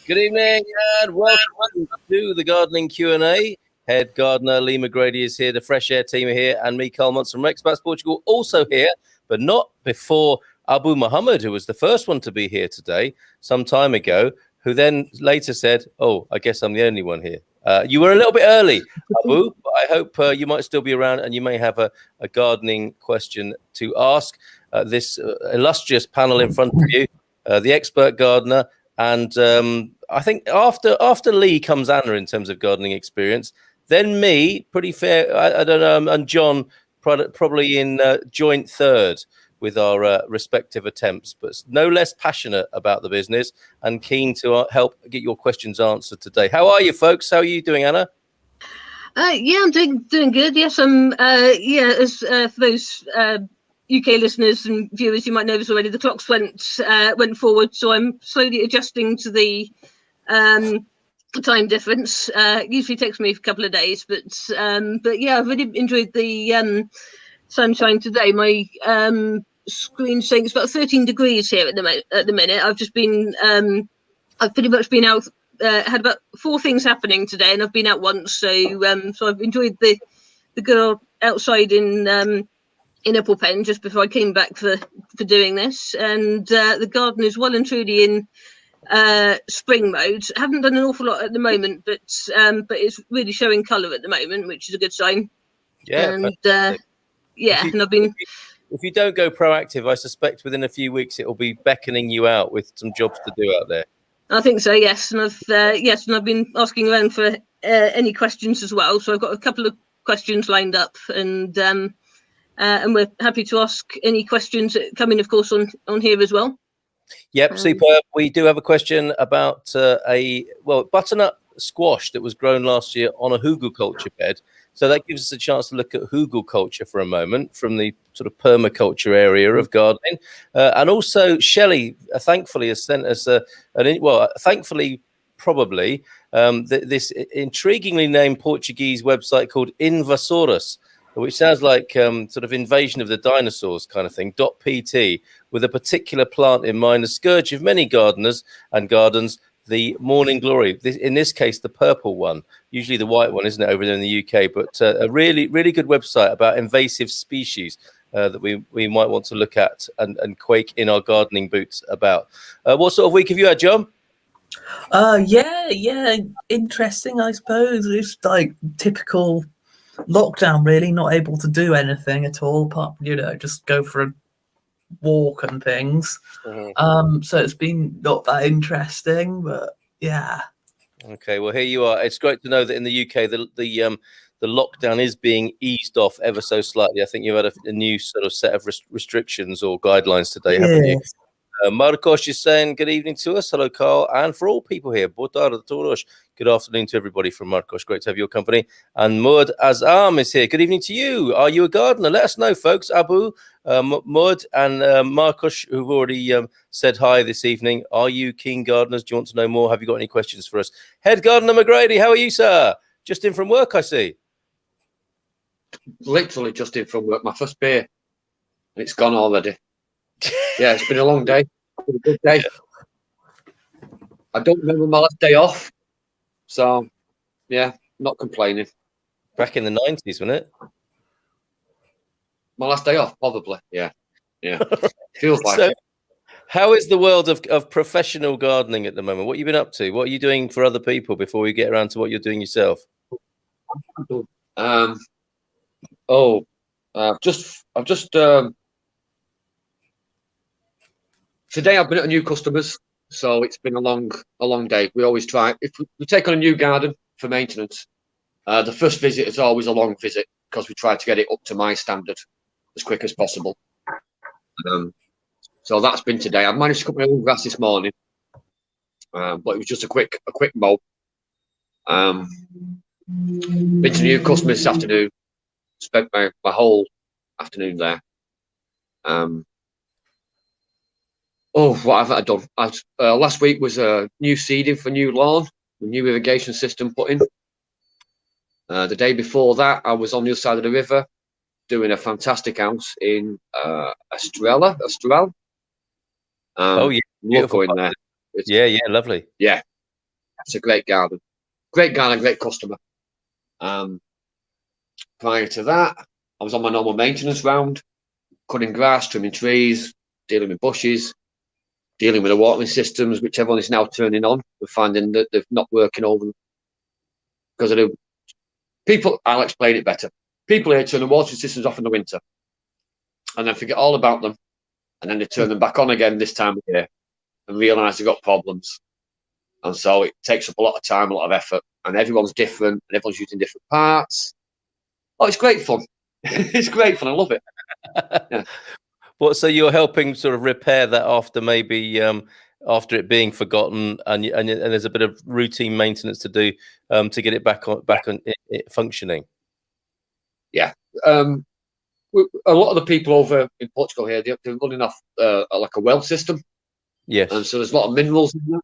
Good evening and welcome to the Gardening Q&A. Head gardener Lee McGrady is here, the Fresh Air team are here, and me, Carl Muntz from Expats Portugal, also here, but not before Abu Muhammad, who was the first one to be here today, some time ago, who then later said, oh, I guess I'm the only one here. You were a little bit early, Abu, but I hope you might still be around and you may have a gardening question to ask. This illustrious panel in front of you, the expert gardener, and I think after Lee comes Anna in terms of gardening experience, then me, pretty fair, I don't know, and John probably in joint third with our respective attempts, but no less passionate about the business and keen to help get your questions answered today. How are you, folks? How are you doing, Anna? Yeah, I'm doing good. Yes, I'm. As for those UK listeners and viewers, you might know this already. The clocks went forward, so I'm slowly adjusting to the time difference. Usually takes me a couple of days, but yeah, I've really enjoyed the sunshine today. My screen saying it's about 13 degrees here at the minute. I've just been I've pretty much been out. Had about 4 things happening today, and I've been out once, so I've enjoyed the girl outside in Apple Pen just before I came back for doing this, and the garden is well and truly in spring mode. I haven't done an awful lot at the moment, but it's really showing colour at the moment, which is a good sign. Yeah, and and I've been. If you don't go proactive, I suspect within a few weeks it will be beckoning you out with some jobs to do out there. I think so, yes, and I've been asking around for any questions as well. So I've got a couple of questions lined up, and we're happy to ask any questions that come in, of course, on here as well. Yep, superb. We do have a question about a butternut squash that was grown last year on a hugelculture bed. So that gives us a chance to look at hugelculture for a moment from the sort of permaculture area of gardening. And also Shelley, thankfully, has sent us thankfully, probably, this intriguingly named Portuguese website called Invasaurus, which sounds like sort of invasion of the dinosaurs kind of thing, .pt, with a particular plant in mind, the scourge of many gardeners and gardens, the morning glory. In this case, the purple one, usually the white one, isn't it, over there in the UK? But a really, really good website about invasive species that we might want to look at and quake in our gardening boots about. What sort of week have you had, John? Yeah, interesting, I suppose. It's like typical lockdown, really, not able to do anything at all apart from, just go for a walk and things. So it's been not that interesting, but yeah. Okay, well, here you are. It's great to know that in the UK the lockdown is being eased off ever so slightly. I think you've had a new sort of set of restrictions or guidelines today, haven't you? Marcos is saying good evening to us. Hello, Carl. And for all people here, boa tarde a todos. Good afternoon to everybody from Marcos. Great to have your company. And Mud Azam is here. Good evening to you. Are you a gardener? Let us know, folks. Abu, Mud, and Marcos, who've already said hi this evening. Are you keen gardeners? Do you want to know more? Have you got any questions for us? Head gardener McGrady, how are you, sir? Just in from work, I see. Literally just in from work. My first beer. And it's gone already. Yeah, it's been a long day. It's been a good day. I don't remember my last day off. So, yeah, not complaining. Back in the 90s, wasn't it? My last day off, probably. Yeah. Feels like it. How is the world of professional gardening at the moment? What have you been up to? What are you doing for other people before we get around to what you're doing yourself? I've just today I've been at new customers, so it's been a long day. We always try, if we take on a new garden for maintenance, the first visit is always a long visit because we try to get it up to my standard as quick as possible. So that's been today. I've managed to cut my own grass this morning, but it was just a quick mow. Been to new customers this afternoon. Spent my whole afternoon there. What have I done? Last week was new seeding for new lawn, the new irrigation system put in. The day before that, I was on the other side of the river doing a fantastic house in Estrella. Oh yeah, love going there. Yeah, lovely. Yeah, It's a great garden, great customer. Prior to that, I was on my normal maintenance round, cutting grass, trimming trees, dealing with bushes, dealing with the watering systems, which everyone is now turning on. We're finding that they're not working over because of the people. I'll explain it better. People here turn the watering systems off in the winter and then forget all about them, and then they turn them back on again this time of year and realise they've got problems. And so it takes up a lot of time, a lot of effort, and everyone's different and everyone's using different parts. Oh, it's great fun. It's great fun. I love it. Yeah. Well, so you're helping sort of repair that after maybe after it being forgotten, and there's a bit of routine maintenance to do to get it back on functioning. Yeah. A lot of the people over in Portugal here, they're running off like a well system. Yes. And so there's a lot of minerals in there.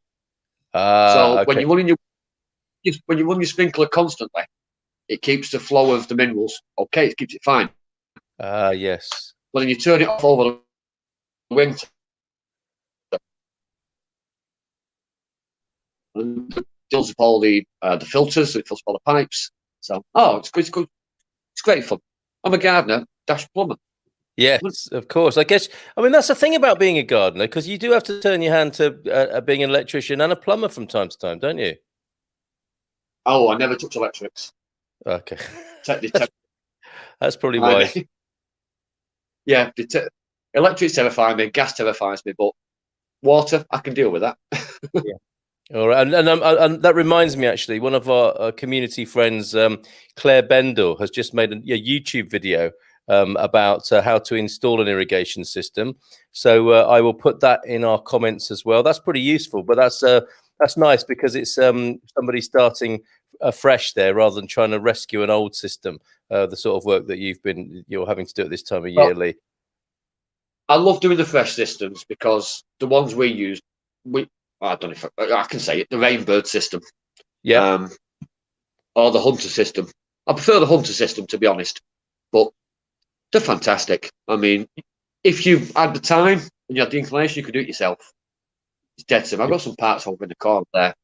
So when you run your sprinkler constantly, it keeps the flow of the minerals okay. It keeps it fine. Yes. But then you turn it off over the winter, and it fills up all the filters. It fills up all the pipes. So it's good. It's great fun. I'm a gardener / plumber. Yes, of course. I guess, I mean, that's the thing about being a gardener, because you do have to turn your hand to being an electrician and a plumber from time to time, don't you? Oh, I never touch electrics. Okay. That's probably wise. Yeah, electrics terrify me, gas terrifies me, but water, I can deal with that. Yeah. All right, and that reminds me, actually, one of our community friends, Claire Bendel, has just made a YouTube video about how to install an irrigation system. So I will put that in our comments as well. That's pretty useful, but that's nice because it's somebody starting afresh there rather than trying to rescue an old system. The sort of work that you're having to do at this time of year, Lee. I love doing the fresh systems because the ones we use, I don't know if I can say it, the Rainbird system, or the Hunter system. I prefer the Hunter system, to be honest, but they're fantastic. I mean, if you've had the time and you had the inclination, you could do it yourself. It's dead simple. I've got some parts over in the corner there.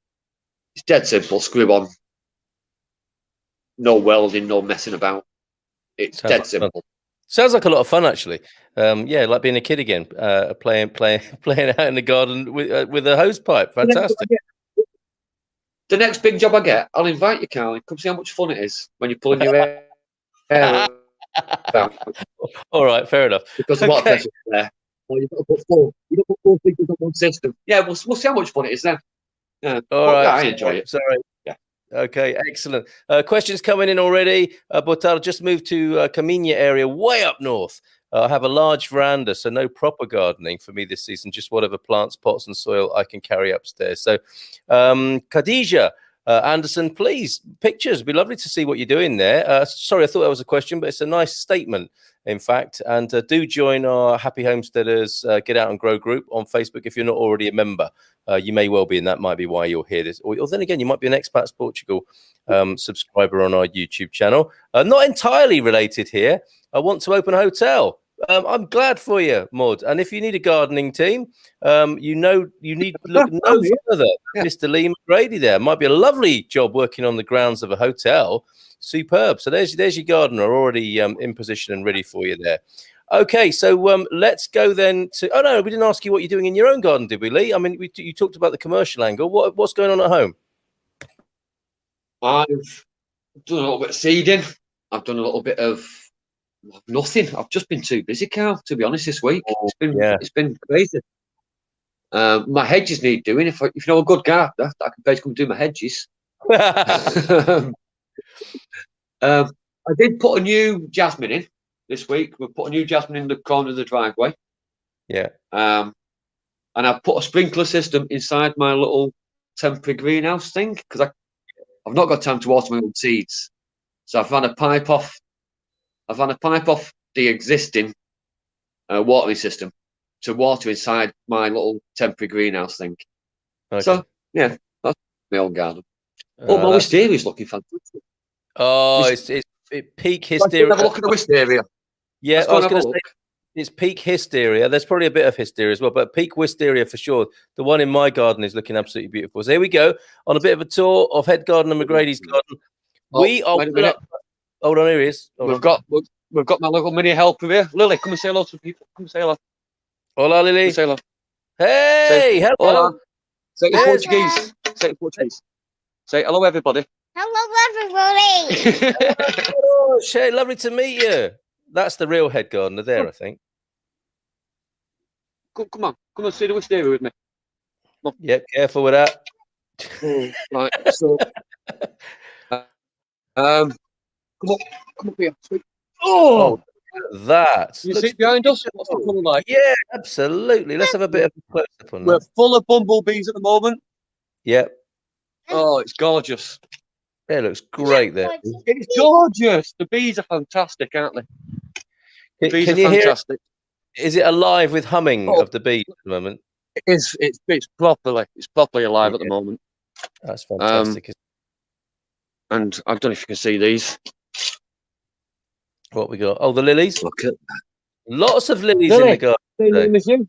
It's dead simple. Screw on. No welding, no messing about. It's dead simple. Sounds like a lot of fun, actually. Like being a kid again, playing out in the garden with a hose pipe. Fantastic. The next big job I get, I'll invite you, Carly. Come see how much fun it is when you're pulling your hair out. All right, fair enough. Because the water pressure's there. Well, you've got to put four fingers on one system. Yeah, we'll see how much fun it is then. All right. I enjoy it. Sorry. Yeah. Okay, excellent. Questions coming in already, but I'll just move to Caminha area, way up north. I have a large veranda, so no proper gardening for me this season, just whatever plants, pots and soil I can carry upstairs. So Khadija Anderson, please, pictures. It'd be lovely to see what you're doing there. Sorry, I thought that was a question, but it's a nice statement, in fact. And do join our Happy Homesteaders Get Out and Grow group on Facebook if you're not already a member. You may well be, and that might be why you'll hear this. Or then again, you might be an Expats Portugal subscriber on our YouTube channel. Not entirely related here. I want to open a hotel. I'm glad for you, Maud. And if you need a gardening team, you need to look no further. Yeah. Mr. Lee McGrady there. Might be a lovely job working on the grounds of a hotel. Superb. So there's your gardener already in position and ready for you there. Okay, so let's go then to... Oh, no, we didn't ask you what you're doing in your own garden, did we, Lee? I mean, you talked about the commercial angle. What's going on at home? I've done a little bit of seeding. I've done a little bit of nothing. I've just been too busy, Carl, to be honest, this week. It's been crazy. My hedges need doing. If you know a good gardener, I can pay to come do my hedges. I did put a new jasmine in this week. We put a new jasmine in the corner of the driveway. Yeah. And I've put a sprinkler system inside my little temporary greenhouse thing because I've not got time to water my own seeds. So I've run a pipe off. I've run a pipe off the existing watering system to water inside my little temporary greenhouse thing. Okay. So yeah, that's my own garden. My wisteria is looking fantastic. Oh, it's peak hysteria. Have a look at the wisteria. Yeah, I was going to say It's peak hysteria. There's probably a bit of hysteria as well, but peak wisteria for sure. The one in my garden is looking absolutely beautiful. So here we go on a bit of a tour of head gardener McGrady's garden. We are. Wait a minute. Hold on, here he is. We've got my little mini helper here. Lily, come and say hello to people. Come and say hello. Hola, Lily. Say hello. Hey, hello. Hola. Say it in Yes. Portuguese. Say it in Portuguese. Say hello, everybody. Hello, everybody. Oh, Shay, lovely to meet you. That's the real head gardener there, I think. Come on. Come and see the wisteria with me. Yep, careful with that. Right. So, come up here. Sweet. Oh, that. You see it behind us? What's that colour like? Yeah, absolutely. Let's have a bit of a close up on We're that. full of bumblebees at the moment. Yep. Oh, it's gorgeous. Yeah, it looks great there. It's gorgeous. The bees are fantastic, aren't they? The bees Can are you hear? fantastic. Is it alive with humming Oh. of the bees at the moment? It's properly alive at the moment. That's fantastic. And I don't know if you can see these. What we got? Oh, the lilies. Look at Lots of lilies Lily, in the garden. same today. name as you.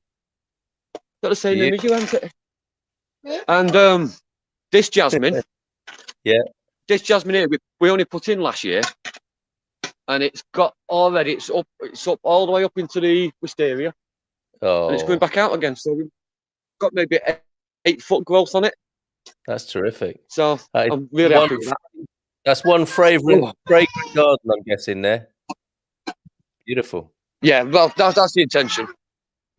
Got the same name as you, haven't it? And this jasmine. Yeah. This jasmine here, we only put in last year, and it's got already. It's up all the way up into the wisteria, and it's Oh, going back out again. So we've got maybe 8 foot growth on it. that's terrific. So That is I'm really happy with that. That's one fragrant garden, I'm guessing there. Beautiful. Yeah, well, that's the intention.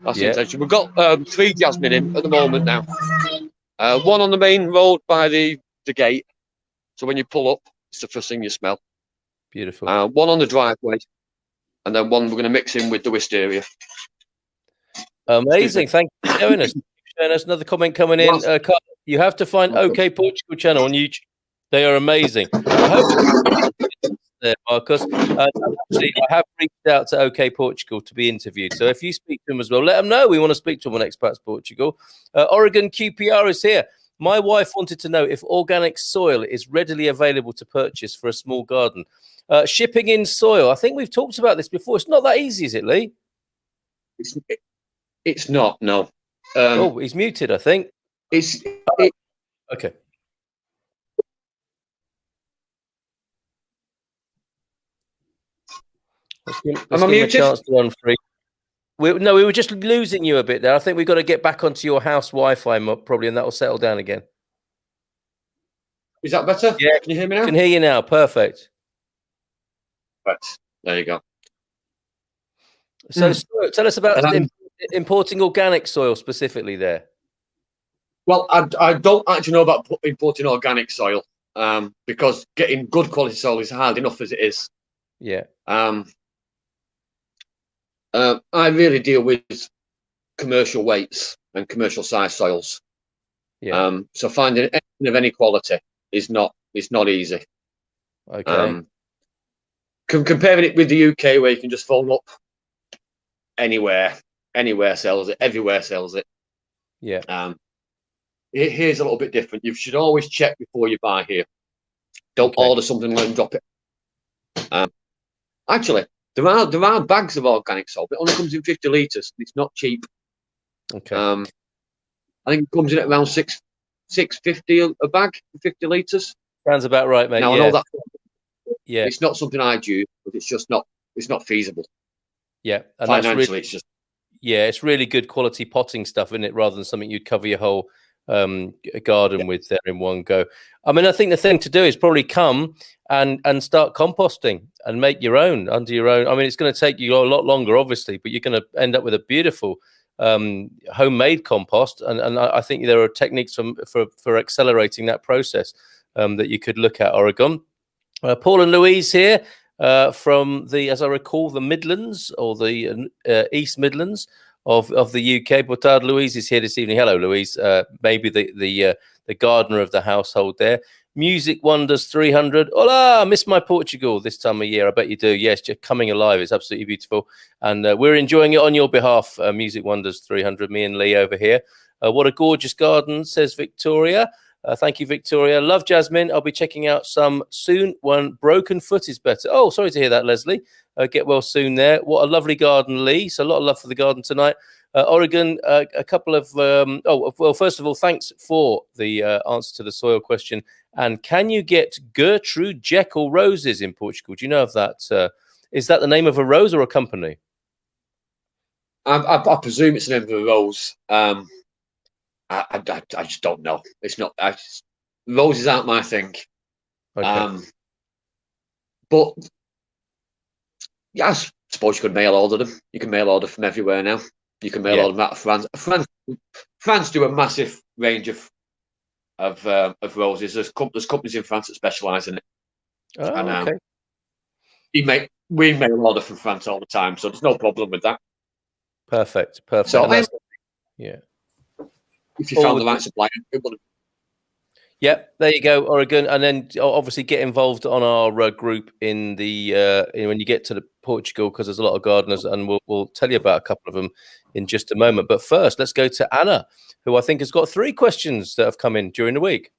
That's the Yeah. intention. We've got 3 jasmine in at the moment now. One on the main road by the gate. So when you pull up, it's the first thing you smell. Beautiful. One on the driveway, and then one we're going to mix in with the wisteria. Amazing. Thank you for showing us. Another comment coming in. Carl, you have to find OK Portugal channel on YouTube. They are amazing. I hope there, Marcus. Actually, I have reached out to OK Portugal to be interviewed. So if you speak to them as well, let them know we want to speak to them on Expats Portugal. Oregon QPR is here. My wife wanted to know if organic soil is readily available to purchase for a small garden. Shipping in soil. I think we've talked about this before. It's not that easy, is it, Lee? It's not, no. Oh, he's muted, I think. Okay. Let's give him a chance to run free. We were just losing you a bit there. I think we've got to get back onto your house Wi-Fi probably, and that will settle down again. Is that better? Yeah. Can you hear me now? I can hear you now. Perfect. Right. There you go. So tell us about importing organic soil specifically there. Well, I don't actually know about importing organic soil because getting good quality soil is hard enough as it is. Yeah. I really deal with commercial weights and commercial size soils. Yeah. So finding anything of any quality is not easy. Okay. Comparing it with the UK, where you can just phone up anywhere sells it, everywhere sells it. Yeah. Here's a little bit different. You should always check before you buy here. Don't order something and let them drop it. Actually, there are bags of organic soil, but it only comes in 50 litres. It's not cheap. Okay. I think it comes in at around $6.50 a bag for 50 litres. Sounds about right, mate. Now yeah. I know that. Yeah. It's not something I'd use, but it's just not. It's not feasible. Yeah. And Financially, really, it's just. Yeah, it's really good quality potting stuff, isn't it? Rather than something you'd cover your whole garden with there in one go. I mean, I think the thing to do is probably come and start composting and make your own under your own. I mean, it's going to take you a lot longer, obviously, but you're going to end up with a beautiful homemade compost. And I think there are techniques for accelerating that process that you could look at, Oregon. Paul and Louise here from as I recall, the Midlands or the East Midlands of the UK. Botard Louise is here this evening. Hello, Louise. Maybe the gardener of the household there. Music Wonders 300. Hola, miss my Portugal this time of year. I bet you do. Yes, just coming alive. It's absolutely beautiful. And we're enjoying it on your behalf, Music Wonders 300, me and Lee over here. What a gorgeous garden, says Victoria. Thank you, Victoria. Love Jasmine. I'll be checking out some soon when broken foot is better. Oh, sorry to hear that, Leslie. Get well soon there. What a lovely garden, Lee. So a lot of love for the garden tonight. Oregon, a couple of... well, first of all, thanks for the answer to the soil question. And can you get Gertrude Jekyll roses in Portugal? Do you know of that? Is that the name of a rose or a company? I presume it's the name of a rose. I just don't know. It's not. Roses aren't my thing. Okay. But yeah, I suppose you could mail order them. You can mail order from everywhere now. You can mail order them out of France. France do a massive range of roses. There's companies in France that specialise in it. Oh, and, okay. We mail order from France all the time, so there's no problem with that. Perfect. So yeah. If you found the right supplier, it would. Yep, there you go, Oregon, and then obviously get involved on our group in the when you get to Portugal, because there's a lot of gardeners, and we'll tell you about a couple of them in just a moment. But first, let's go to Anna, who I think has got 3 questions that have come in during the week.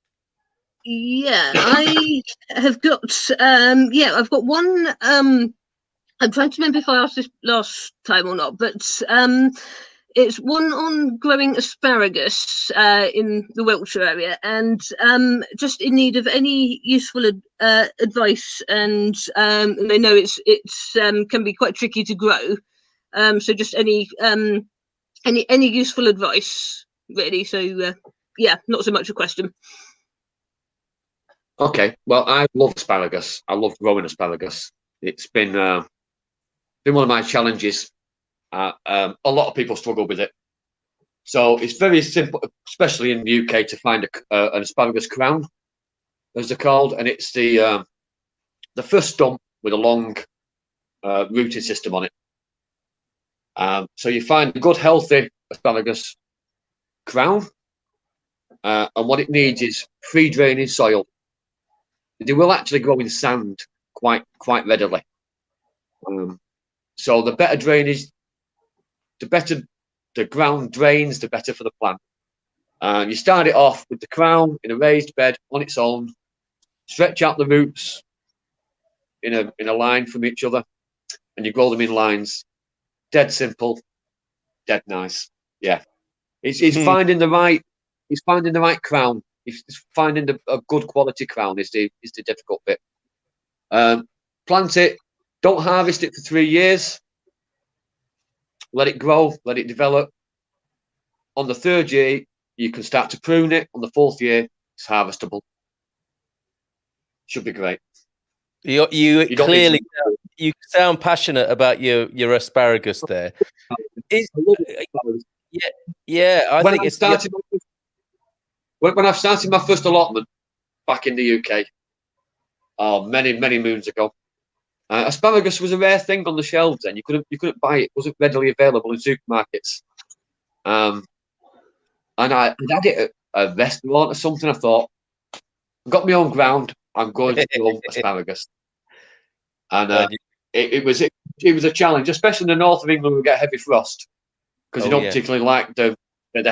Yeah, I have got I've got one. I'm trying to remember if I asked this last time or not, but it's one on growing asparagus in the Wiltshire area, and just in need of any useful advice. And they know it's can be quite tricky to grow, so just any useful advice, really. So not so much a question. Okay, well, I love asparagus. I love growing asparagus. It's been one of my challenges. A lot of people struggle with it. So it's very simple, especially in the UK, to find an asparagus crown, as they're called. And it's the first stump with a long rooting system on it. So you find a good, healthy asparagus crown. And what it needs is free draining soil. They will actually grow in sand quite readily. So the better drainage, the better the ground drains, the better for the plant. You start it off with the crown in a raised bed on its own. Stretch out the roots in a line from each other, and you grow them in lines. Dead simple, dead nice. Yeah, it's finding the right. It's finding the right crown. It's finding a good quality crown is the difficult bit. Plant it. Don't harvest it for 3 years. Let it grow. Let it develop. On the 3rd year, you can start to prune it. On the 4th year, it's harvestable. Should be great. You clearly you sound passionate about your asparagus there. I think it's started. When I started my first allotment back in the UK, many moons ago, asparagus was a rare thing on the shelves. Then you couldn't buy it; it wasn't readily available in supermarkets. And I had it at a restaurant or something. I thought, I've got my own ground. I'm going to grow asparagus, and it was a challenge, especially in the north of England. We get heavy frost because they don't particularly like the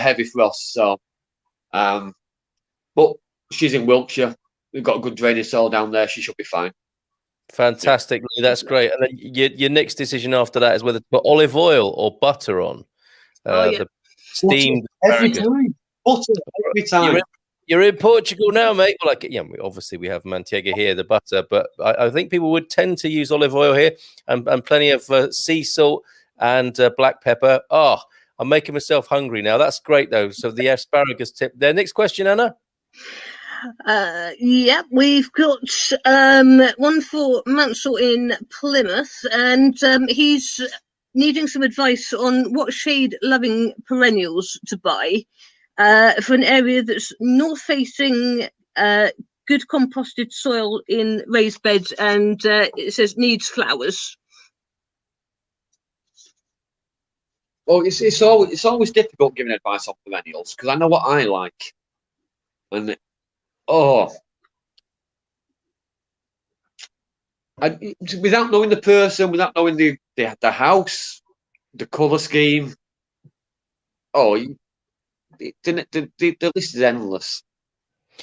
heavy frost. So. But she's in Wiltshire. We've got a good drainage soil down there. She should be fine. Fantastic. That's great. And then your next decision after that is whether to put olive oil or butter on. The steamed every time. Butter every time. You're in Portugal now, mate. Well, obviously we have Manteiga here, the butter, but I think people would tend to use olive oil here and plenty of sea salt and black pepper. Oh, I'm making myself hungry now. That's great, though. So the asparagus tip there. Next question, Anna. We've got one for Mansell in Plymouth, and he's needing some advice on what shade-loving perennials to buy for an area that's north-facing, good composted soil in raised beds, and it says needs flowers. Well, it's always difficult giving advice on perennials because I know what I like, and without knowing the person, without knowing the house, the colour scheme, the list is endless.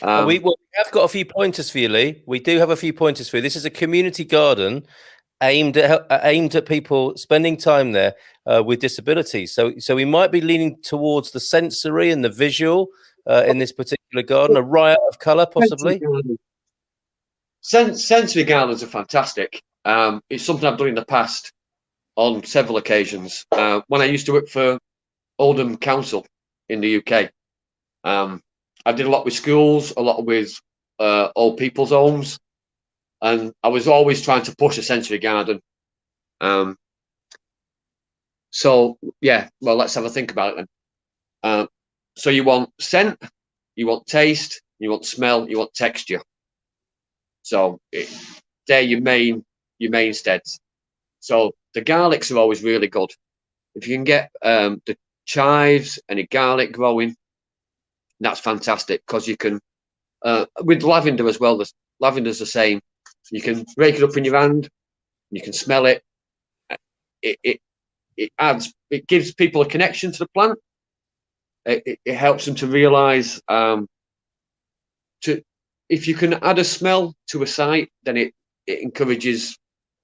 We have got a few pointers for you, Lee. We do have a few pointers for you. This is a community garden aimed at people spending time there with disabilities. So we might be leaning towards the sensory and the visual in this particular garden. A riot of colour, possibly. Sensory gardens are fantastic. It's something I've done in the past on several occasions. When I used to work for Oldham Council in the UK, I did a lot with schools, a lot with old people's homes, and I was always trying to push a sensory garden. So yeah, well, let's have a think about it then. So you want scent, you want taste, you want smell, you want texture. So they're your mainstays. So the garlics are always really good. If you can get the chives and the garlic growing, that's fantastic, because you can with lavender as well. The lavender's the same. You can break it up in your hand. You can smell it. It gives people a connection to the plant. It helps them to realise if you can add a smell to a site, then it encourages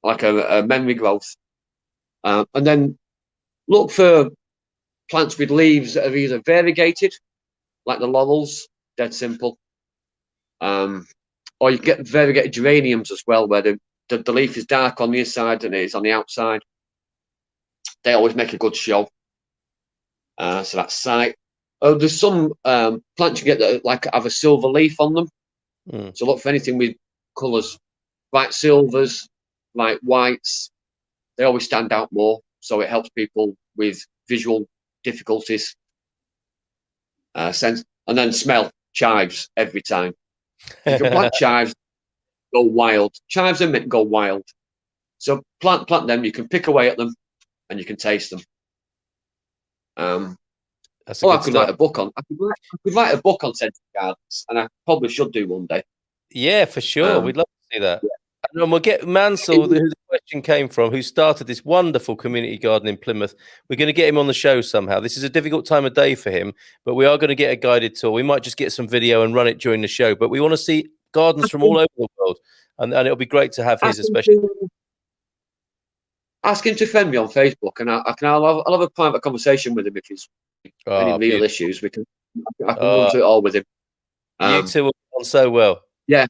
like a memory growth. And then look for plants with leaves that are either variegated, like the laurels, dead simple. Or you get variegated geraniums as well, where the leaf is dark on the inside and it is on the outside. They always make a good show. So that's site. Oh, there's some plants you get that like have a silver leaf on them. So look for anything with colours, bright silvers, light whites. They always stand out more, so it helps people with visual difficulties. Sense, and then smell, chives every time. If you plant chives, go wild. Chives and mint go wild. So plant them. You can pick away at them, and you can taste them. I could write a book on. I could write a book on scented gardens, and I probably should do one day. Yeah, for sure. We'd love to see that. Yeah. And we'll get Mansell, who the question came from, who started this wonderful community garden in Plymouth. We're going to get him on the show somehow. This is a difficult time of day for him, but we are going to get a guided tour. We might just get some video and run it during the show, but we want to see gardens from all over the world, and it'll be great to have his, especially. Ask him to friend me on Facebook, and I'll have a private conversation with him if he's any real issues. I can run through it all with him. You two will get on so well. Yeah,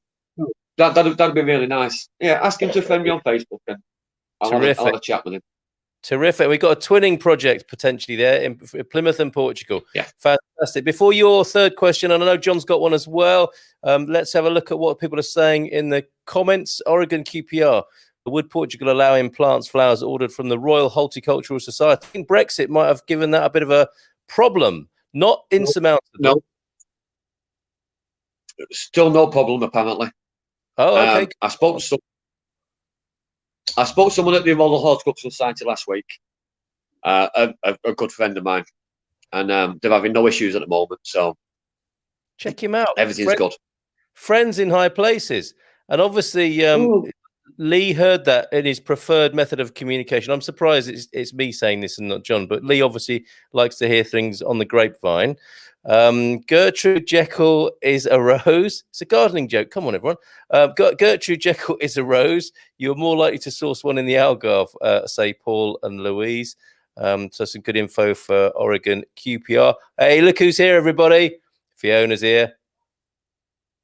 that'd be really nice. Yeah, ask him to friend me on Facebook, and I'll have a chat with him. Terrific. We've got a twinning project potentially there in Plymouth and Portugal. Yeah. Fantastic. Before your third question, and I know John's got one as well, let's have a look at what people are saying in the comments. Oregon QPR. Would Portugal allow in plants, flowers ordered from the Royal Horticultural Society? I think Brexit might have given that a bit of a problem. Not insurmountable. No. Still no problem, apparently. Oh, okay. I spoke to someone at the Royal Horticultural Society last week, a good friend of mine, and they're having no issues at the moment. So check him out. Everything's good. Friends in high places, and obviously Lee heard that in his preferred method of communication. I'm surprised it's me saying this and not John, but Lee obviously likes to hear things on the grapevine. Gertrude Jekyll is a rose. It's a gardening joke. Come on, everyone. Gertrude Jekyll is a rose. You're more likely to source one in the Algarve, say Paul and Louise. So some good info for Oregon QPR. Hey, look who's here, everybody. Fiona's here.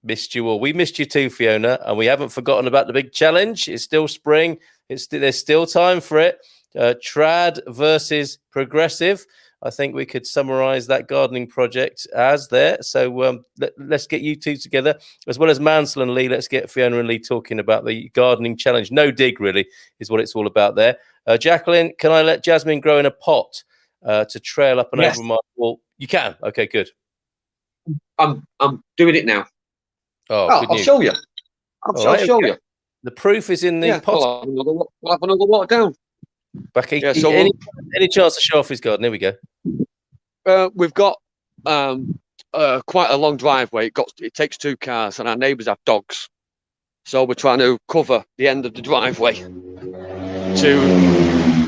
Missed you all. We missed you too, Fiona, and we haven't forgotten about the big challenge. It's still spring. There's still time for it. Trad versus progressive. I think we could summarize that gardening project as there. So let's get you two together, as well as Mansell and Lee. Let's get Fiona and Lee talking about the gardening challenge. No dig, really, is what it's all about there. Jacqueline, can I let Jasmine grow in a pot to trail up and over my wall? You can. Okay, good. I'm doing it now. I'll show you. I'll show you. The proof is in the pot. I'll have another water down. Back any chance to show off his garden? Here we go. We've got quite a long driveway. It takes 2 cars, and our neighbours have dogs. So we're trying to cover the end of the driveway to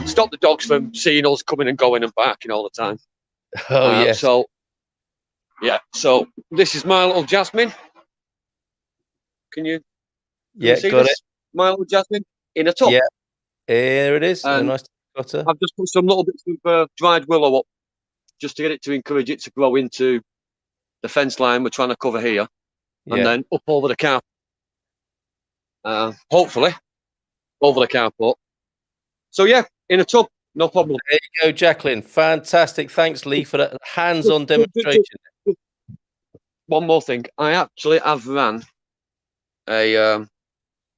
stop the dogs from seeing us coming and going and barking all the time. Oh, yes. So this is my little Jasmine. Can you Yeah, see got this? My old jasmine in a tub. Yeah. Here it is. A And nice cutter. I've just put some little bits of dried willow up just to get it to encourage it to grow into the fence line we're trying to cover here, and Yeah. then up over the carpet. Hopefully, over the carport. So yeah, in a tub, no problem. There you go, Jacqueline. Fantastic. Thanks, Lee, for that hands-on demonstration. One more thing. I actually have ran a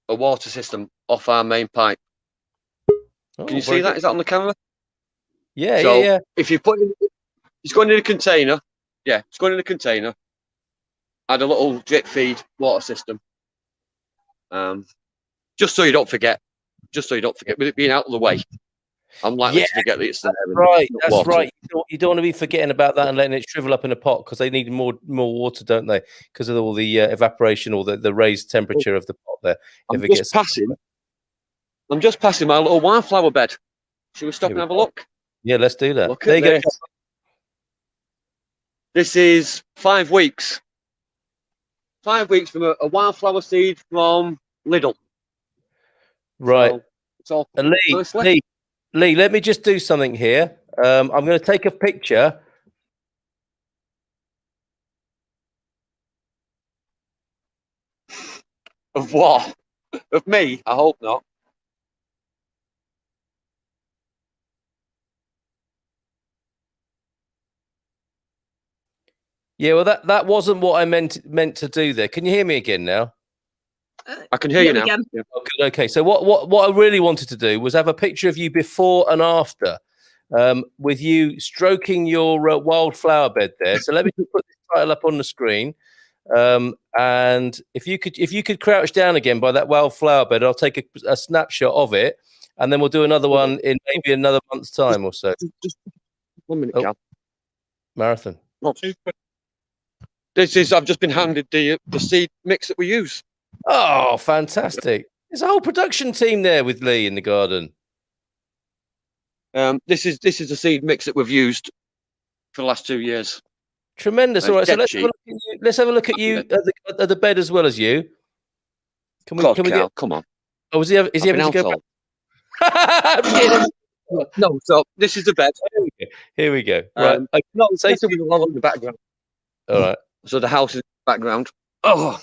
water system off our main pipe. Oh, Can you very see that? good. Is that on the camera? Yeah, So yeah. if you put it's going in a container. Yeah, it's going in a container. Add a little drip feed water system. Just so you don't forget. Just so you don't forget, with it being out of the way, I'm likely to forget that it's there. Right, that's right. You don't want to be forgetting about that and letting it shrivel up in a pot, because they need more water, don't they? Because of all the evaporation or the raised temperature of the pot there. I'm just passing my little wildflower bed. Should we stop and have a look? Yeah, let's do that. Look There at you go. this. This is 5 weeks. 5 weeks from a wildflower seed from Lidl. Right. So it's all Lee, let me just do something here. I'm going to take a picture. Of what? Of me? I hope not. Yeah, well, that wasn't what I meant to do there. Can you hear me again now? I can hear you now. Yeah. Oh, good. Okay, so what I really wanted to do was have a picture of you before and after, with you stroking your wildflower bed there. So let me just put this title up on the screen, and if you could crouch down again by that wildflower bed, I'll take a snapshot of it, and then we'll do another one in maybe another month's time or so. Just 1 minute, Cal. Marathon. This is. I've just been handed the seed mix that we use. Oh, fantastic! There's a whole production team there with Lee in the garden. This is the seed mix that we've used for the last 2 years. Tremendous. All right, so let's have a look at you at the bed as well as you. Can we get? Come on. Oh, is he having to go back? No, so this is the bed. Here we go. Right. No, it's with a lot in the background. All right. So the house is in the background. Oh,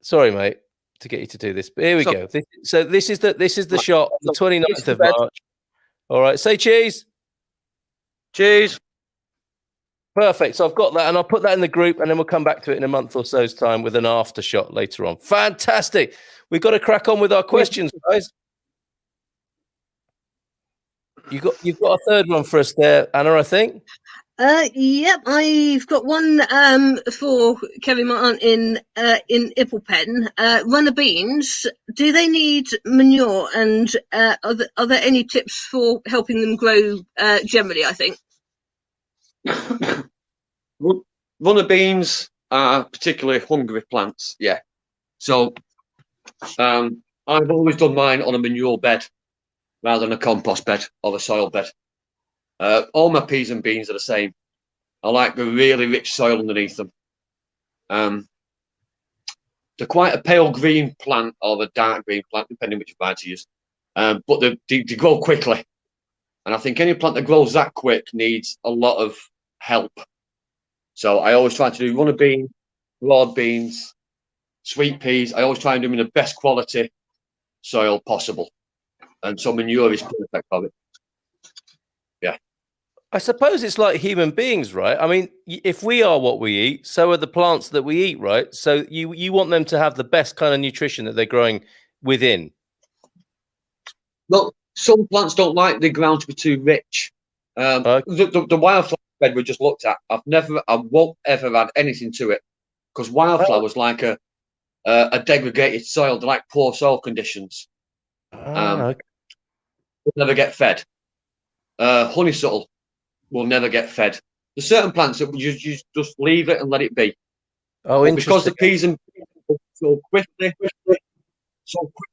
sorry, mate, to get you to do this. But here we go. This is the shot, the 29th of March. All right. Say cheese. Cheese. Perfect. So I've got that, and I'll put that in the group, and then we'll come back to it in a month or so's time with an after shot later on. Fantastic. We've got to crack on with our questions, guys. You've got a third one for us there, Anna, I think. Yep, I've got one for Kerry Martin in Ipplepen. Runner beans, do they need manure, and are there any tips for helping them grow generally, I think? Runner beans are particularly hungry plants, yeah. So I've always done mine on a manure bed rather than a compost bed or a soil bed. All my peas and beans are the same. I like the really rich soil underneath them. They're quite a pale green plant or a dark green plant, depending which variety you use. But they grow quickly. And I think any plant that grows that quick needs a lot of help. So I always try to do runner beans, broad beans, sweet peas. I always try and do them in the best quality soil possible. And so manure is perfect for it. Yeah. I suppose it's like human beings, right? I mean, if we are what we eat, so are the plants that we eat, right? So you want them to have the best kind of nutrition that they're growing within. Well, some plants don't like the ground to be too rich. The wildflower bed we just looked at, I won't ever add anything to it, because wildflowers like a degraded soil. They like poor soil conditions. Okay. Will never get fed. Honeysuckle will never get fed. There's certain plants that you just leave it and let it be. Oh, but interesting. because the peas and beans so quickly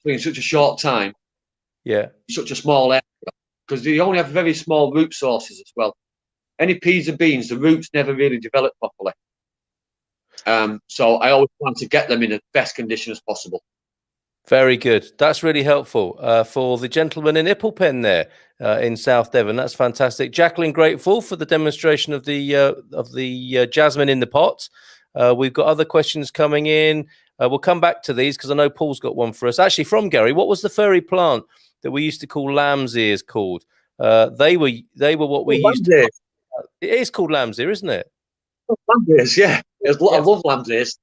in such a short time. Yeah. Such a small area, because they only have very small root sources as well. Any peas and beans, the roots never really develop properly. So I always plan to get them in the best condition as possible. Very good. That's really helpful for the gentleman in Ipplepen there in South Devon. That's fantastic. Jacqueline, grateful for the demonstration of the jasmine in the pot. We've got other questions coming in. We'll come back to these because I know Paul's got one for us. Actually, from Gary, what was the furry plant that we used to call lamb's ears called? They were what we used to. It is called lamb's ear, isn't it? Lamb's ears, yeah. I love lamb's ears.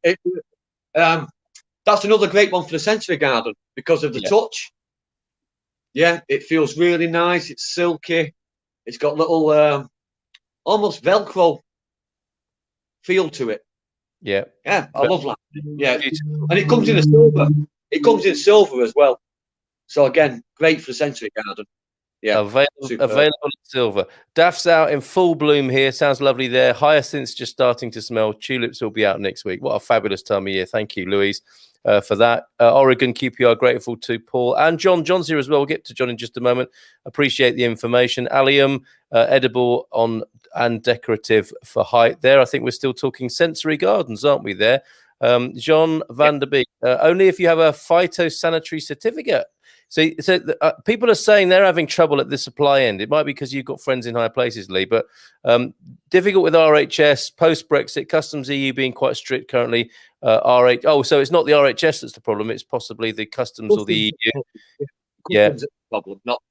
That's another great one for the sensory garden because of the touch. Yeah, it feels really nice. It's silky. It's got little almost Velcro feel to it. Yeah. Yeah, I love that. Yeah. And it comes in a silver. It comes in silver as well. So again, great for the sensory garden. Yeah. Available in silver. Daff's out in full bloom here. Sounds lovely there. Hyacinths just starting to smell. Tulips will be out next week. What a fabulous time of year. Thank you, Louise, for that. Oregon QPR, grateful to Paul and John. John's here as well. We'll get to John in just a moment. Appreciate the information. Allium, edible on and decorative for height there. I think we're still talking sensory gardens, aren't we there? John van der Beek, only if you have a phytosanitary certificate. So people are saying they're having trouble at the supply end. It might be because you've got friends in high places, Lee, but difficult with RHS, post-Brexit, customs EU being quite strict currently. So it's not the RHS that's the problem. It's possibly the customs or the EU. Yeah. Problem, not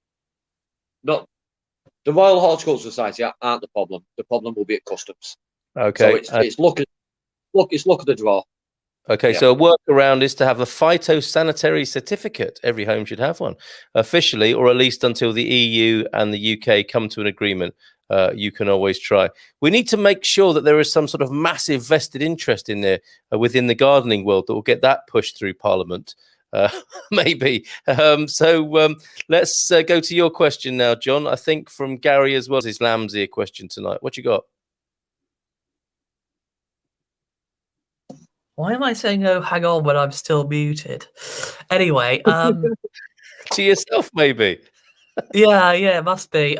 the Royal Horticultural Society aren't the problem. The problem will be at customs. Okay. So it's luck of the draw. Okay, so a workaround is to have a phytosanitary certificate. Every home should have one officially, or at least until the EU and the UK come to an agreement. You can always try. We need to make sure that there is some sort of massive vested interest in there within the gardening world that will get that pushed through Parliament. Maybe. Let's go to your question now, John. I think from Gary as well, his lamb's ear question tonight. What you got? Why am I saying, oh, hang on, when I'm still muted? Anyway. To yourself, maybe. Yeah, it must be.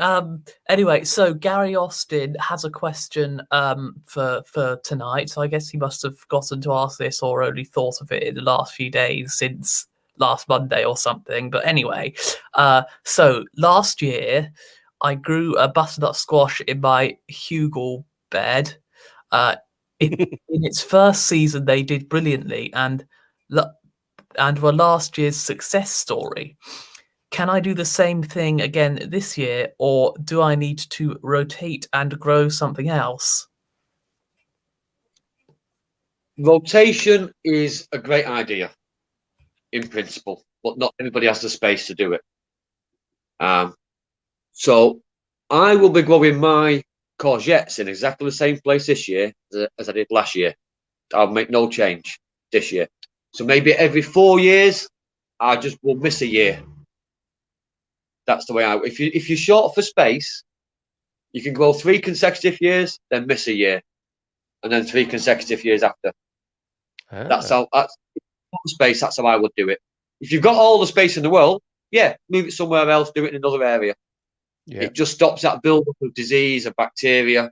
Anyway, so Gary Austin has a question for tonight. So I guess he must have forgotten to ask this or only thought of it in the last few days since last Monday or something. But anyway, so last year I grew a butternut squash in my hugel bed. In its first season, they did brilliantly and were last year's success story. Can I do the same thing again this year, or do I need to rotate and grow something else? Rotation is a great idea in principle, but not everybody has the space to do it. So I will be growing my courgettes in exactly the same place this year as I did last year. I'll make no change this year. So maybe every 4 years, I just will miss a year. That's the way if you're short for space, you can grow 3 consecutive years, then miss a year, and then 3 consecutive years after. That's space. That's how I would do it. If you've got all the space in the world, move it somewhere else, do it in another area. Yeah. It just stops that build-up of disease and bacteria.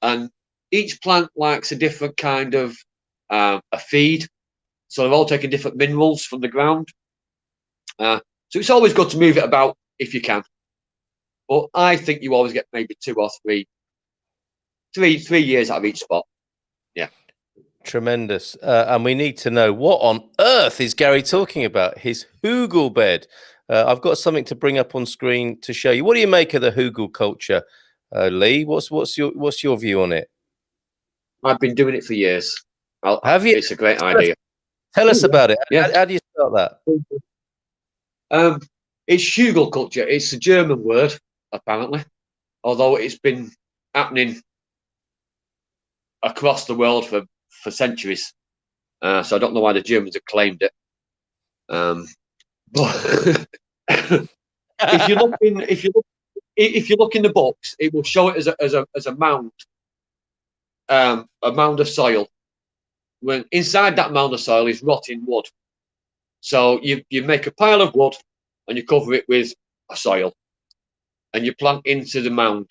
And each plant likes a different kind of a feed. So they're all taking different minerals from the ground. So it's always good to move it about if you can. But I think you always get maybe 2 or 3 years out of each spot. Yeah. Tremendous. And we need to know, what on earth is Gary talking about? His hugel bed. I've got something to bring up on screen to show you. What do you make of the hugel culture, Lee? What's your view on it? I've been doing it for years. Have you? It's a great idea. Tell us about it. Yeah. How do you start that? It's hugel culture. It's a German word, apparently, although it's been happening across the world for centuries. So I don't know why the Germans have claimed it. But if you look in the books, it will show it as a mound, a mound of soil. When inside that mound of soil is rotting wood. So you make a pile of wood and you cover it with a soil, and you plant into the mound.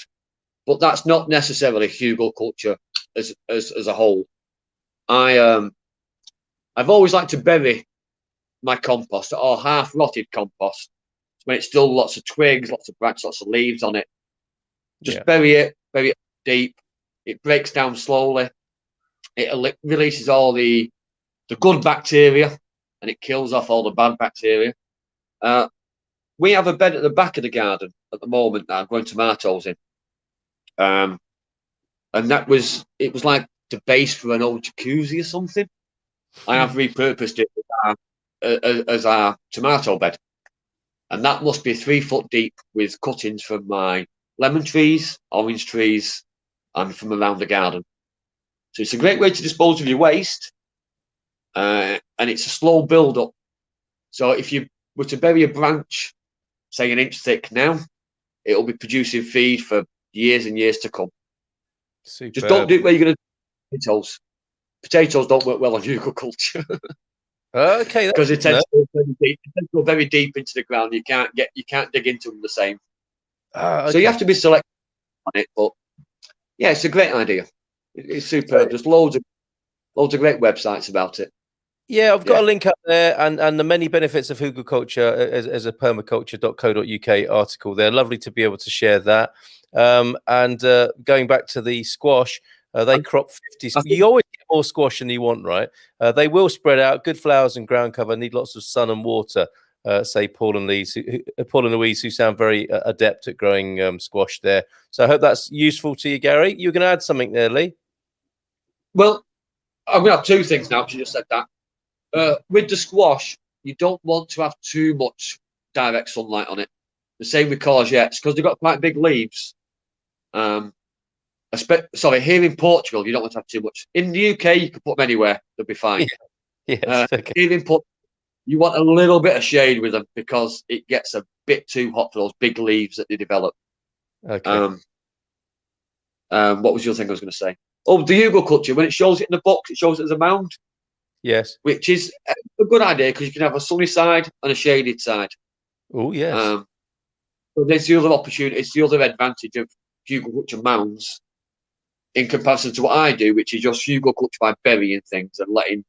But that's not necessarily hugel culture as a whole. I've always liked to bury my compost or half rotted compost when it's still lots of twigs, lots of branches, lots of leaves on it. Just bury it deep. It breaks down slowly. It releases all the good bacteria and it kills off all the bad bacteria. We have a bed at the back of the garden at the moment that I'm growing tomatoes in. And it was like the base for an old jacuzzi or something. I have repurposed it as our tomato bed. And that must be 3 foot deep with cuttings from my lemon trees, orange trees, and from around the garden. So it's a great way to dispose of your waste. And it's a slow build up. So if you were to bury a branch, say 1 inch thick now, it'll be producing feed for years and years to come. Superb. Just don't do it where you're going to do potatoes. Potatoes don't work well on eucalyptus. Okay, because it tends to go very deep into the ground. You can't dig into them the same. Okay. So you have to be selective on it. But yeah, it's a great idea. It's superb. There's loads of great websites about it. Yeah, I've got a link up there and the many benefits of hugelculture as a permaculture.co.uk article there. Lovely to be able to share that. And going back to the squash, they crop 50. You always get more squash than you want, right? They will spread out. Good flowers and ground cover. Need lots of sun and water. Say Paul and Louise, who sound very adept at growing squash there. So I hope that's useful to you, Gary. You're going to add something there, Lee? Well, I'm going to have 2 things now because you just said that. With the squash, you don't want to have too much direct sunlight on it. The same with courgettes because they've got quite big leaves. Here in Portugal, you don't want to have too much. In the UK, you can put them anywhere; they'll be fine. Yeah. Yes, okay. Here in Portugal, you want a little bit of shade with them because it gets a bit too hot for those big leaves that they develop. Okay. What was the other thing I was going to say? Oh, the eucalyptus. When it shows it in the box, it shows it as a mound. Yes. Which is a good idea because you can have a sunny side and a shaded side. Oh, yes. So there's the other opportunity. It's the other advantage of eucalyptus mounds in comparison to what I do, which is just eucalyptus by burying things and letting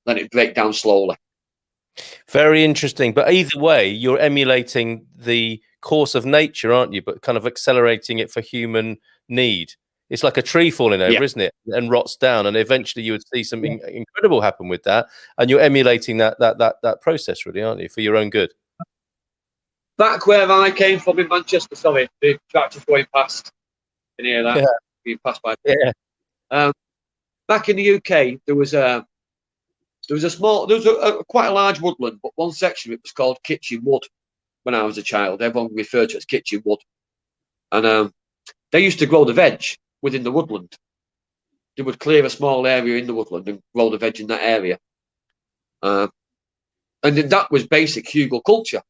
it break down slowly. Very interesting. But either way, you're emulating the course of nature, aren't you? But kind of accelerating it for human need. It's like a tree falling over, isn't it? And rots down, and eventually you would see something incredible happen with that. And you're emulating that process, really, aren't you, for your own good? Back where I came from in Manchester, sorry, the tractor's going past. Can you hear that? Yeah. Being passed by. Yeah. Back in the UK, there was a quite a large woodland, but one section of it was called Kitchen Wood. When I was a child, everyone referred to it as Kitchen Wood, and they used to grow the veg within the woodland. They would clear a small area in the woodland and grow the veg in that area. And then that was basic hugelculture.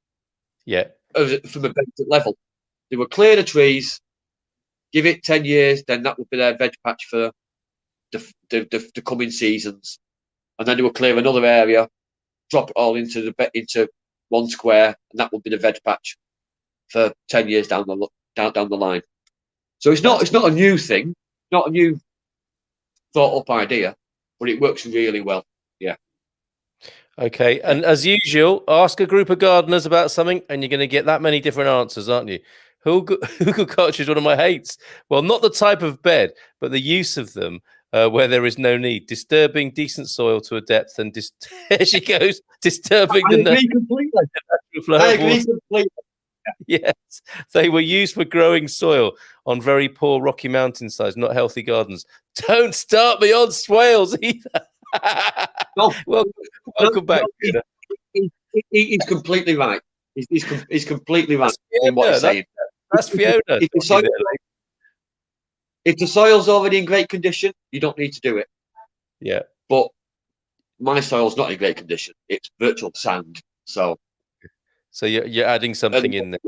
Yeah. From a basic level. They would clear the trees, give it 10 years, then that would be their veg patch for the coming seasons. And then they would clear another area, drop it all into one square, and that would be the veg patch for 10 years down the line. So it's not a new thing, not a new thought up idea, but it works really well. Yeah. Okay. And as usual, ask a group of gardeners about something and you're going to get that many different answers, aren't you? Hugelculture is one of my hates. Well, not the type of bed, but the use of them where there is no need. Disturbing decent soil to a depth and there she goes, disturbing I agree completely. Yes, they were used for growing soil on very poor rocky mountainsides, not healthy gardens. Don't start me on swales either. No, welcome back. He's completely right. He's completely right in what he's saying. That's Fiona. If the soil's already in great condition, you don't need to do it. Yeah. But my soil's not in great condition. It's virtual sand. So you're adding something in there.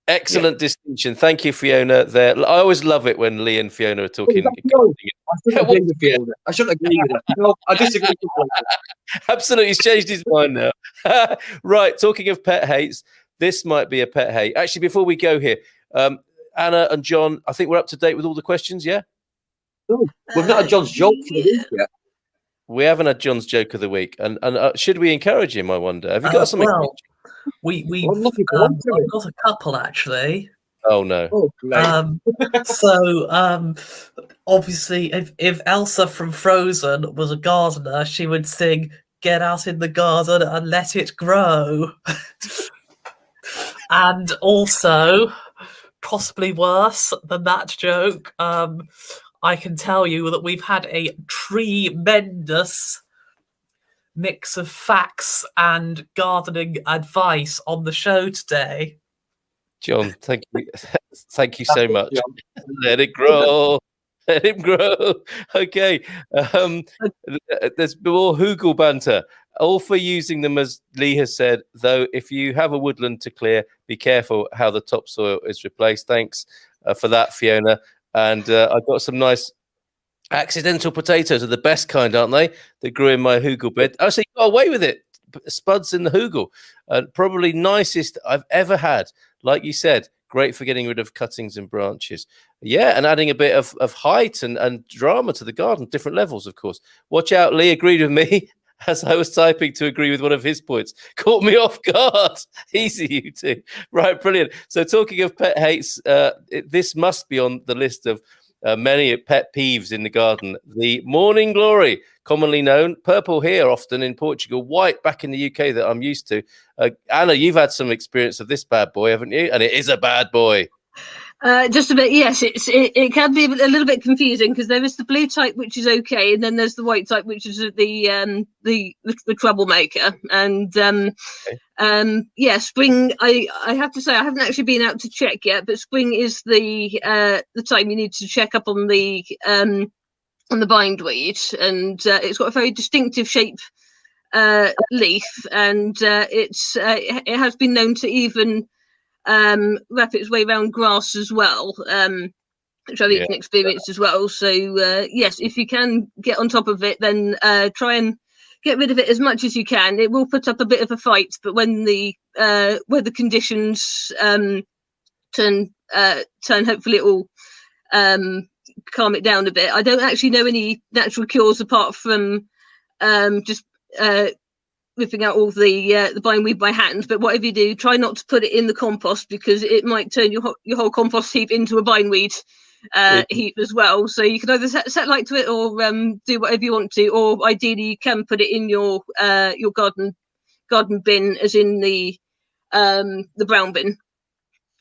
Excellent distinction. Thank you, Fiona. There, I always love it when Lee and Fiona are talking. No, I shouldn't agree with Fiona. I shouldn't agree with her. No, I disagree completely. Absolutely, he's changed his mind now. Right, talking of pet hates, this might be a pet hate. Actually, before we go here, Anna and John, I think we're up to date with all the questions, yeah? No, we've not had John's joke for the week yet. We haven't had John's joke of the week, and should we encourage him? I wonder. Have you got something? Well, we've I've got a couple actually. Oh no! Oh, great. So obviously, if Elsa from Frozen was a gardener, she would sing "Get out in the garden and let it grow." And also, possibly worse than that joke, I can tell you that we've had a tremendous mix of facts and gardening advice on the show today. John, thank you, thank you so much. Let it grow, let him grow. Okay, there's more Hoogle banter. All for using them, as Lee has said, though, if you have a woodland to clear, be careful how the topsoil is replaced. Thanks for that, Fiona. And I've got some nice accidental potatoes, are the best kind, aren't they? That grew in my Hoogle bed. Oh, so you got away with it. Spuds in the Hoogle. Probably nicest I've ever had. Like you said, great for getting rid of cuttings and branches. Yeah, and adding a bit of height and drama to the garden, different levels, of course. Watch out, Lee agreed with me. As I was typing to agree with one of his points, caught me off guard. Easy, you two. Right, brilliant. So talking of pet hates, this must be on the list of many pet peeves in the garden. The morning glory, commonly known, purple here often in Portugal, white back in the UK that I'm used to. Anna, you've had some experience of this bad boy, haven't you? And it is a bad boy. Just a bit, yes. It can be a little bit confusing because there is the blue type which is okay, and then there's the white type which is the troublemaker. And yeah, spring. I have to say I haven't actually been out to check yet, but spring is the time you need to check up on the bindweed, and it's got a very distinctive shape leaf, and it has been known to even wrap its way around grass as well, which I've even experienced as well. So yes, if you can get on top of it, then try and get rid of it as much as you can. It will put up a bit of a fight, but when the weather conditions turn, hopefully it will calm it down a bit. I don't actually know any natural cures apart from just ripping out all the bindweed by hand, but whatever you do, try not to put it in the compost because it might turn your whole compost heap into a bindweed heap as well. So you can either set light to it or do whatever you want to, or ideally you can put it in your garden bin, as in the brown bin,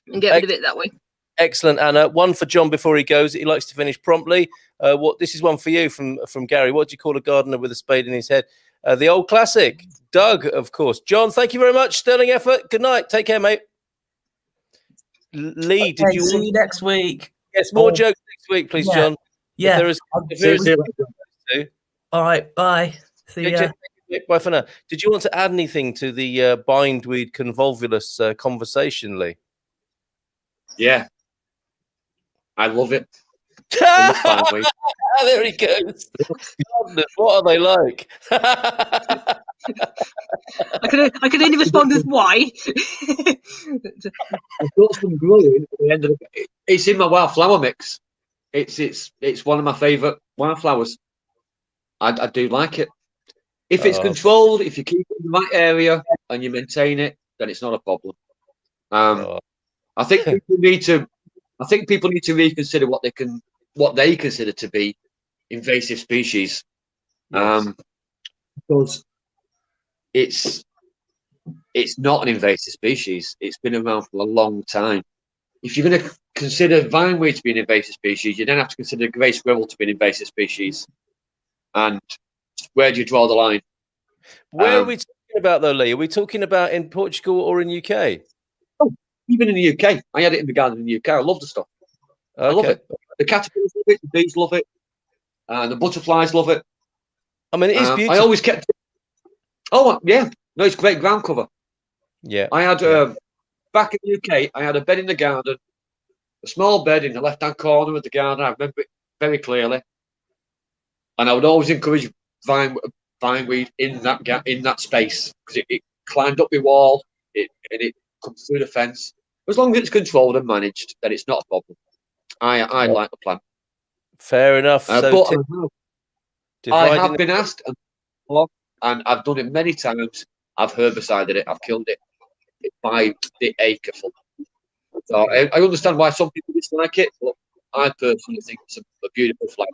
and get rid of it that way. Excellent, Anna. One for John before he goes. He likes to finish promptly. This is one for you from Gary. What do you call a gardener with a spade in his head? The old classic, Doug, of course. John, thank you very much. Sterling effort. Good night. Take care, mate. Lee, did you see you next week? Yes, more jokes next week, please, John. Yeah. All right. Bye. See ya. Bye for now. Did you want to add anything to the bindweed convolvulus conversation, Lee? Yeah, I love it. There he goes. What are they like? I could only respond with why. I've got some growing at the end of it's in my wildflower mix. It's one of my favourite wildflowers. I do like it. If it's controlled, if you keep it in the right area and you maintain it, then it's not a problem. I think people need to reconsider what they consider to be invasive species, because it's not an invasive species. It's been around for a long time. If you're going to consider vineweed to be an invasive species, you then have to consider grey squirrel to be an invasive species. And where do you draw the line? Where are we talking about, though, Lee? Are we talking about in Portugal or in UK? Oh, even in the UK. I had it in the garden in the UK. I love the stuff. Okay. I love it. The caterpillars love it. The bees love it. And the butterflies love it. I mean, it is beautiful. I always kept it. Oh, yeah. No, it's great ground cover. Yeah. I had, back in the UK, I had a bed in the garden, a small bed in the left-hand corner of the garden. I remember it very clearly. And I would always encourage vineweed in that space, because it climbed up the wall, and it comes through the fence. As long as it's controlled and managed, then it's not a problem. I like the plant. Fair enough. I Dividing have been asked, and I've done it many times. I've herbicided it. I've killed it by the acre full. So I understand why some people dislike it, but I personally think it's a beautiful flower.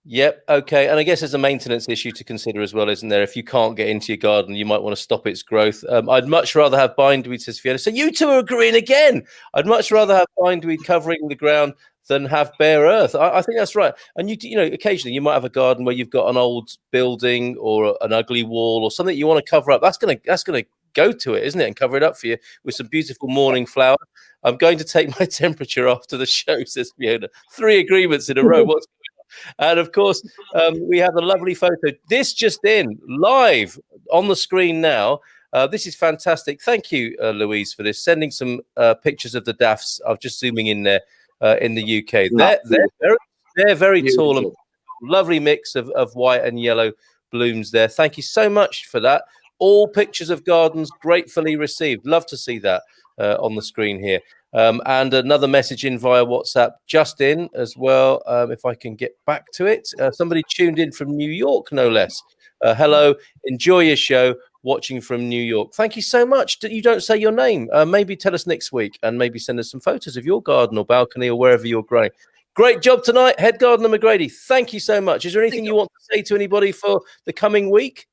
Yep. Okay. And I guess there's a maintenance issue to consider as well, isn't there? If you can't get into your garden, you might want to stop its growth. I'd much rather have bindweed, says Fiona. So you two are agreeing again. I'd much rather have bindweed covering the ground than have bare earth. I think that's right. And you know, occasionally you might have a garden where you've got an old building or an ugly wall or something you want to cover up. That's gonna go to it, isn't it? And cover it up for you with some beautiful morning flower. I'm going to take my temperature after the show, says Fiona. 3 agreements in a row. What's And of course, we have a lovely photo. This just in, live on the screen now. This is fantastic. Thank you, Louise, for this. Sending some pictures of the daffs. I'm just zooming in there in the UK. They're very tall and lovely mix of white and yellow blooms there. Thank you so much for that. All pictures of gardens gratefully received. Love to see that on the screen here. And another message in via WhatsApp just in as well. If I can get back to it. Somebody tuned in from New York, no less. Hello, enjoy your show, watching from New York. Thank you so much. You don't say your name. Maybe tell us next week and maybe send us some photos of your garden or balcony or wherever you're growing. Great job tonight, Head Gardener McGrady. Thank you so much. Is there anything you want to say to anybody for the coming week?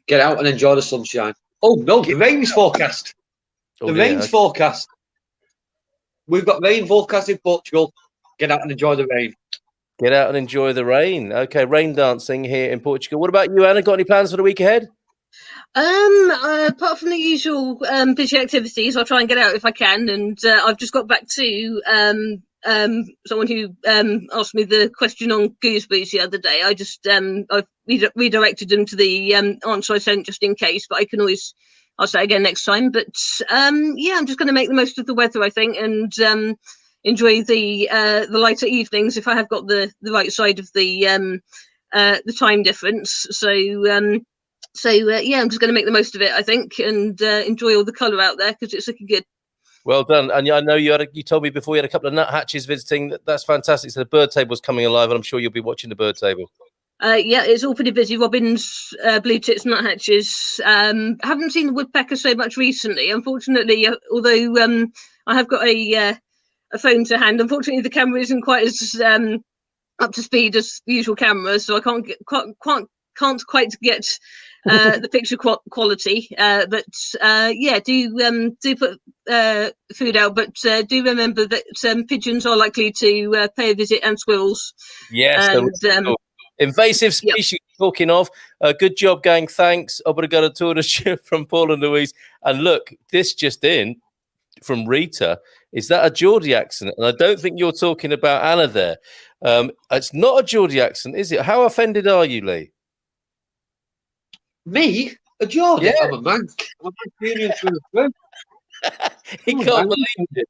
Get out and enjoy the sunshine. Oh, no, the rain is forecast. The rain's forecast. We've got rain forecast in Portugal. Get out and enjoy the rain. Get out and enjoy the rain. Okay, rain dancing here in Portugal. What about you, Anna? Got any plans for the week ahead? Apart from the usual busy activities, I'll try and get out if I can. And I've just got back to someone who asked me the question on gooseberries the other day. I just I've redirected them to the answer I sent just in case, but I'll say again next time. But yeah, I'm just going to make the most of the weather, I think, and enjoy the lighter evenings if I have got the right side of the time difference. So yeah, I'm just going to make the most of it, I think, and enjoy all the colour out there because it's looking good. Well done. And I know you told me before you had a couple of nuthatches visiting. That's fantastic. So the bird table's coming alive, and I'm sure you'll be watching the bird table. Yeah, it's all pretty busy. Robins, blue tits, nuthatches. Haven't seen the woodpecker so much recently, unfortunately. Although I have got a phone to hand. Unfortunately, the camera isn't quite as up to speed as the usual camera, so I can't quite get the picture quality. But yeah, do put food out. But do remember that pigeons are likely to pay a visit, and squirrels. Yes. And, invasive species, talking of. Good job, gang. Thanks. Obrigado todos from Paul and Louise. And look, this just in from Rita. Is that a Geordie accent? And I don't think you're talking about Anna there. It's not a Geordie accent, is it? How offended are you, Lee? Me? A Geordie? Yeah. I'm a Manc. I'm a Mancunian through and through. He can't believe it.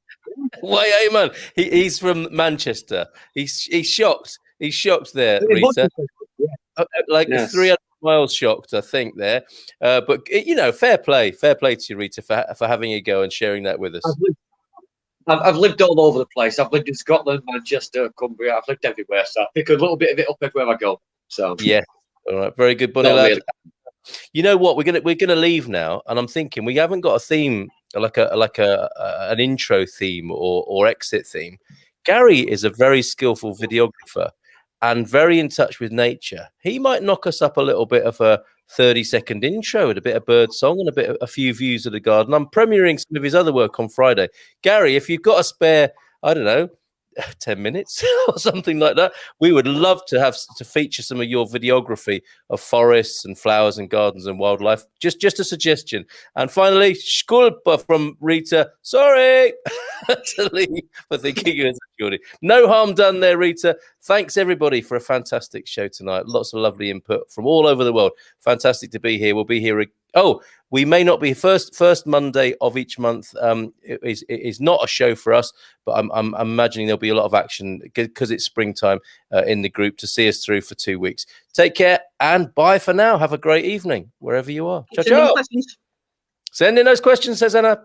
Why, hey, man? He's from Manchester. He's shocked. He's shocked there, Rita. Like 300 miles shocked, I think, there. But, you know, fair play to you, Rita, for having a go and sharing that with us. I've lived all over the place. I've lived in Scotland, Manchester, Cumbria. I've lived everywhere, so I pick a little bit of it up everywhere I go. So yeah, all right, very good, Bunny lad. Really. You know what? We're gonna leave now, and I'm thinking we haven't got a theme like an intro theme or exit theme. Gary is a very skillful videographer and very in touch with nature. He might knock us up a little bit of a 30-second intro and a bit of bird song and a few views of the garden. I'm premiering some of his other work on Friday. Gary, if you've got a spare, I don't know, 10 minutes or something like that, we would love to feature some of your videography of forests and flowers and gardens and wildlife. Just a suggestion. And finally, sculpa from Rita. Sorry to Lee for thinking you was a Geordie. No harm done there, Rita. Thanks everybody for a fantastic show tonight. Lots of lovely input from all over the world. Fantastic to be here. We'll be here. We may not be first Monday of each month. It is not a show for us, but I'm imagining there'll be a lot of action because it's springtime in the group to see us through for 2 weeks. Take care and bye for now. Have a great evening wherever you are. Ciao, ciao. Send in those questions, says Anna. Bye.